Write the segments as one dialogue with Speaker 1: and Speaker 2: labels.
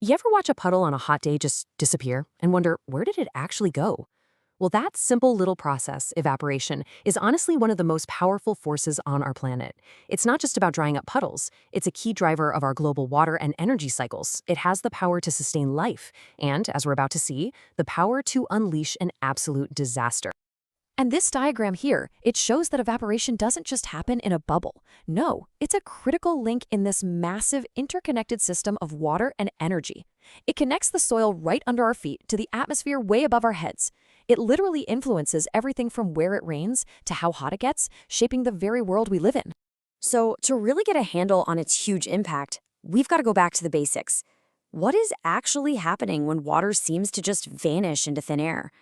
Speaker 1: You ever watch a puddle on a hot day just disappear and wonder, where did it actually go? Well, that simple little process, evaporation, is honestly one of the most powerful forces on our planet. It's not just about drying up puddles. It's a key driver of our global water and energy cycles. It has the power to sustain life and, as we're about to see, the power to unleash an absolute disaster. And this diagram here, it shows that evaporation doesn't just happen in a bubble. No, it's a critical link in this massive interconnected system of water and energy. It connects the soil right under our feet to the atmosphere way above our heads. It literally influences everything from where it rains to how hot it gets, shaping the very world we live in.
Speaker 2: So, to really get a handle on its huge impact, we've got to go back to the basics. What is actually happening when water seems to just vanish into thin air?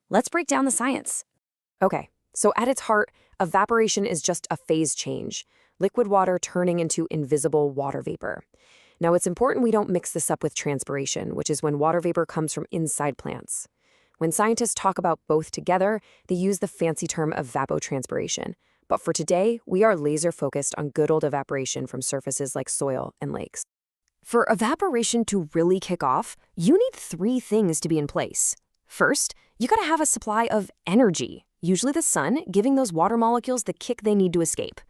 Speaker 2: Let's break down the science.
Speaker 1: Okay, so at its heart, evaporation is just a phase change, liquid water turning into invisible water vapor. Now, it's important we don't mix this up with transpiration, which is when water vapor comes from inside plants. When scientists talk about both together, they use the fancy term evapotranspiration. But for today, we are laser-focused on good old evaporation from surfaces like soil and lakes. For evaporation to really kick off, you need three things to be in place. First, you gotta have a supply of energy, usually the sun, giving those water molecules the kick they need to escape.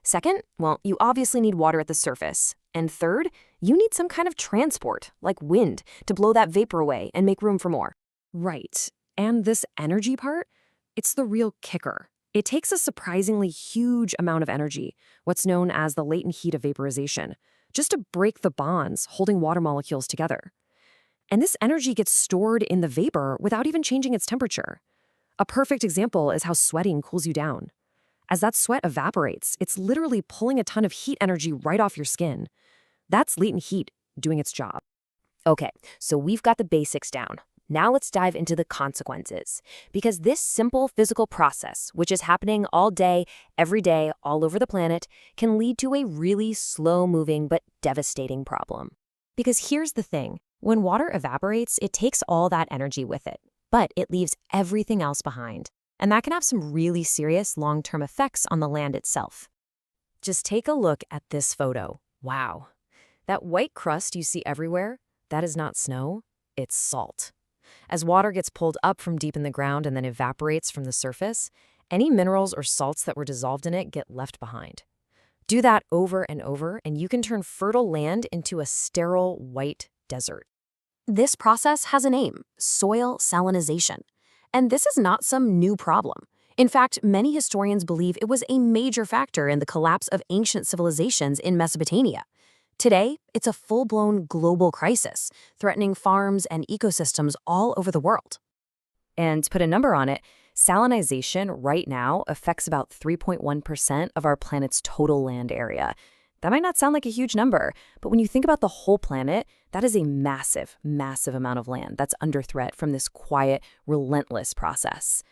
Speaker 1: Second, well, you obviously need water at the surface. And third, you need some kind of transport, like wind, to blow that vapor away and make room for more. Right. And this energy part, it's the real kicker. It takes a surprisingly huge amount of energy, what's known as the latent heat of vaporization, just to break the bonds holding water molecules together. And this energy gets stored in the vapor without even changing its temperature. A perfect example is how sweating cools you down. As that sweat evaporates, it's literally pulling a ton of heat energy right off your skin. That's latent heat doing its job. Okay, so we've got the basics down. Now let's dive into the consequences. Because this simple physical process, which is happening all day, every day, all over the planet, can lead to a really slow-moving but devastating problem. Because here's the thing. When water evaporates, it takes all that energy with it, but it leaves everything else behind. And that can have some really serious long-term effects on the land itself. Just take a look at this photo. Wow. That white crust you see everywhere, that is not snow, it's salt. As water gets pulled up from deep in the ground and then evaporates from the surface, any minerals or salts that were dissolved in it get left behind. Do that over and over, and you can turn fertile land into a sterile white desert. This process has a name, soil salinization. And this is not some new problem. In fact, many historians believe it was a major factor in the collapse of ancient civilizations in Mesopotamia. Today, it's a full-blown global crisis, threatening farms and ecosystems all over the world. And to put a number on it, salinization right now affects about 3.1% of our planet's total land area. That might not sound like a huge number, but when you think about the whole planet, that is a massive, massive amount of land that's under threat from this quiet, relentless process.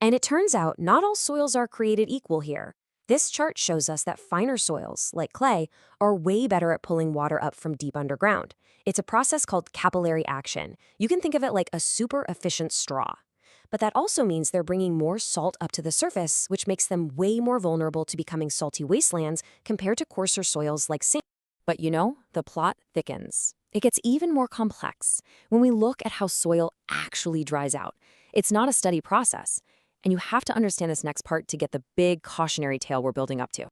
Speaker 1: And it turns out not all soils are created equal here. This chart shows us that finer soils, like clay, are way better at pulling water up from deep underground. It's a process called capillary action. You can think of it like a super efficient straw. But that also means they're bringing more salt up to the surface, which makes them way more vulnerable to becoming salty wastelands compared to coarser soils like sand. But you know, the plot thickens. It gets even more complex when we look at how soil actually dries out. It's not a steady process, and you have to understand this next part to get the big cautionary tale we're building up to.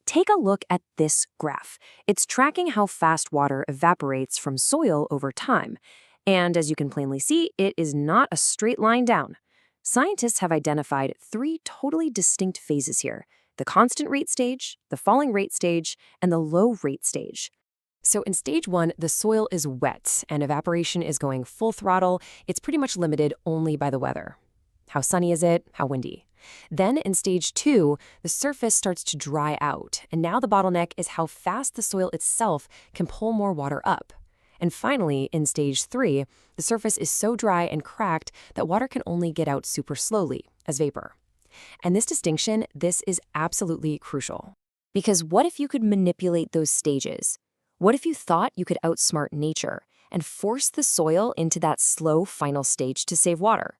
Speaker 1: Take a look at this graph. It's tracking how fast water evaporates from soil over time. And as you can plainly see, it is not a straight line down. Scientists have identified three totally distinct phases here: the constant rate stage, the falling rate stage, and the low rate stage. So in stage 1, the soil is wet and evaporation is going full throttle. It's pretty much limited only by the weather. How sunny is it? How windy? Then in stage 2, the surface starts to dry out, and now the bottleneck is how fast the soil itself can pull more water up. And finally, in stage 3, the surface is so dry and cracked that water can only get out super slowly, as vapor. And this distinction, this is absolutely crucial. Because what if you could manipulate those stages? What if you thought you could outsmart nature and force the soil into that slow final stage to save water?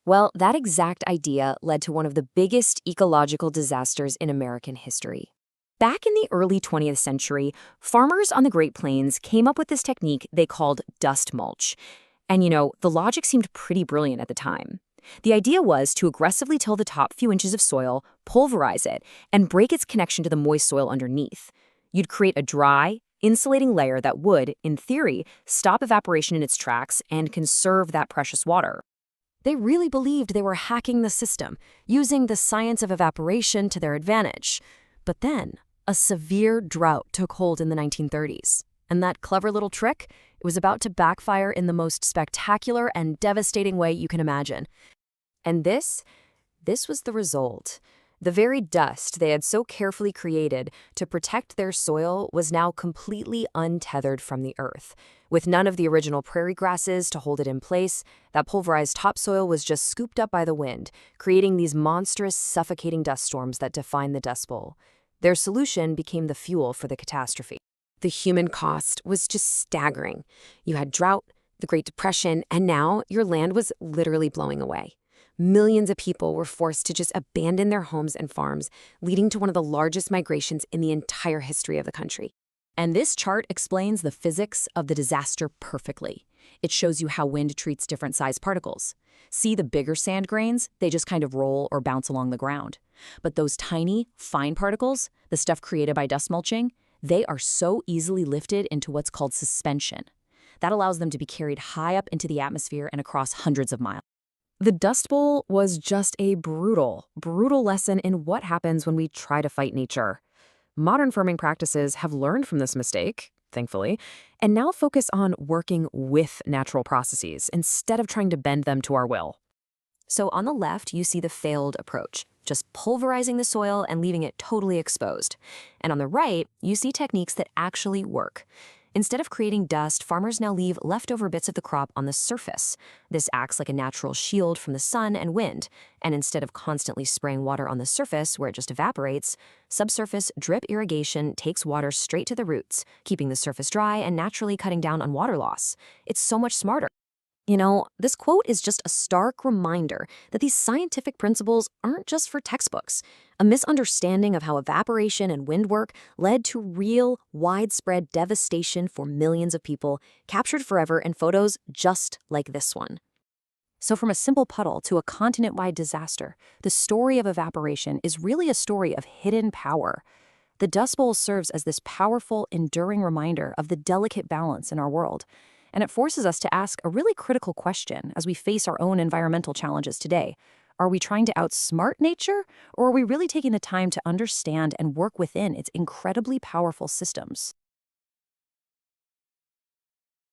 Speaker 1: Well, that exact idea led to one of the biggest ecological disasters in American history: Back in the early 20th century, farmers on the Great Plains came up with this technique they called dust mulch. And the logic seemed pretty brilliant at the time. The idea was to aggressively till the top few inches of soil, pulverize it, and break its connection to the moist soil underneath. You'd create a dry, insulating layer that would, in theory, stop evaporation in its tracks and conserve that precious water. They really believed they were hacking the system, using the science of evaporation to their advantage. But then, a severe drought took hold in the 1930s. And that clever little trick, it was about to backfire in the most spectacular and devastating way you can imagine. And this was the result. The very dust they had so carefully created to protect their soil was now completely untethered from the earth. With none of the original prairie grasses to hold it in place, that pulverized topsoil was just scooped up by the wind, creating these monstrous, suffocating dust storms that define the Dust Bowl. Their solution became the fuel for the catastrophe. The human cost was just staggering. You had drought, the Great Depression, and now your land was literally blowing away. Millions of people were forced to just abandon their homes and farms, leading to one of the largest migrations in the entire history of the country. And this chart explains the physics of the disaster perfectly. It shows you how wind treats different size particles. See the bigger sand grains? They just kind of roll or bounce along the ground. But those tiny, fine particles, the stuff created by dust mulching, they are so easily lifted into what's called suspension. That allows them to be carried high up into the atmosphere and across hundreds of miles. The Dust Bowl was just a brutal lesson in what happens when we try to fight nature. Modern farming practices have learned from this mistake, thankfully, and now focus on working with natural processes instead of trying to bend them to our will. So on the left, you see the failed approach, just pulverizing the soil and leaving it totally exposed. And on the right, you see techniques that actually work. Instead of creating dust, farmers now leave leftover bits of the crop on the surface. This acts like a natural shield from the sun and wind. And instead of constantly spraying water on the surface where it just evaporates, subsurface drip irrigation takes water straight to the roots, keeping the surface dry and naturally cutting down on water loss. It's so much smarter. This quote is just a stark reminder that these scientific principles aren't just for textbooks. A misunderstanding of how evaporation and wind work led to real, widespread devastation for millions of people, captured forever in photos just like this one. So from a simple puddle to a continent-wide disaster, the story of evaporation is really a story of hidden power. The Dust Bowl serves as this powerful, enduring reminder of the delicate balance in our world. And it forces us to ask a really critical question as we face our own environmental challenges today. Are we trying to outsmart nature, or are we really taking the time to understand and work within its incredibly powerful systems?